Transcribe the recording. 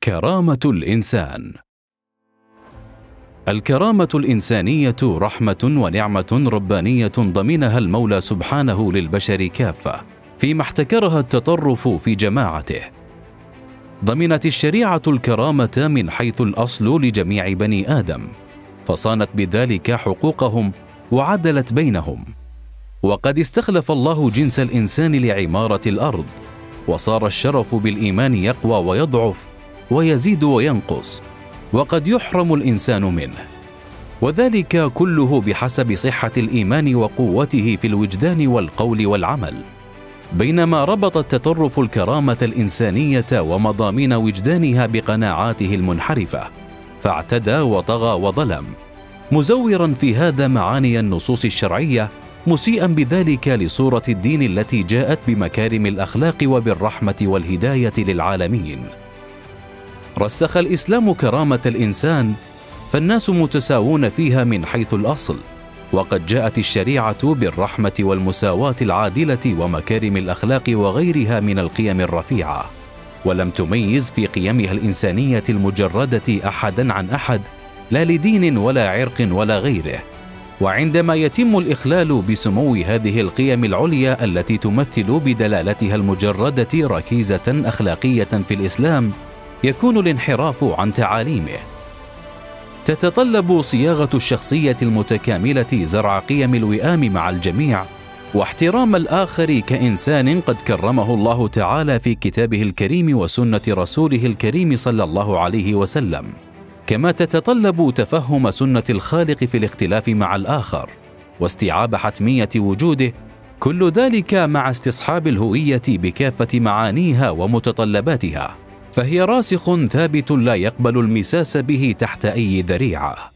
كرامة الإنسان. الكرامة الإنسانية رحمة ونعمة ربانية ضمنها المولى سبحانه للبشر كافة، فيما احتكرها التطرف في جماعته. ضمنت الشريعة الكرامة من حيث الأصل لجميع بني آدم، فصانت بذلك حقوقهم وعدلت بينهم. وقد استخلف الله جنس الإنسان لعمارة الأرض، وصار الشرف بالإيمان يقوى ويضعف ويزيد وينقص، وقد يحرم الإنسان منه، وذلك كله بحسب صحة الإيمان وقوته في الوجدان والقول والعمل. بينما ربط التطرف الكرامة الإنسانية ومضامين وجدانها بقناعاته المنحرفة، فاعتدى وطغى وظلم، مزورا في هذا معاني النصوص الشرعية، مسيئا بذلك لصورة الدين التي جاءت بمكارم الأخلاق وبالرحمة والهداية للعالمين. رسخ الإسلام كرامة الإنسان، فالناس متساوون فيها من حيث الأصل، وقد جاءت الشريعة بالرحمة والمساواة العادلة ومكارم الأخلاق وغيرها من القيم الرفيعة، ولم تميز في قيمها الإنسانية المجردة أحدا عن أحد، لا لدين ولا عرق ولا غيره. وعندما يتم الإخلال بسمو هذه القيم العليا التي تمثل بدلالتها المجردة ركيزة أخلاقية في الإسلام، يكون الانحراف عن تعاليمه. تتطلب صياغة الشخصية المتكاملة زرع قيم الوئام مع الجميع، واحترام الآخر كإنسان قد كرمه الله تعالى في كتابه الكريم وسنة رسوله الكريم صلى الله عليه وسلم، كما تتطلب تفهم سنة الخالق في الاختلاف مع الآخر واستيعاب حتمية وجوده، كل ذلك مع استصحاب الهوية بكافة معانيها ومتطلباتها، فهي راسخ ثابت لا يقبل المساس به تحت أي ذريعة.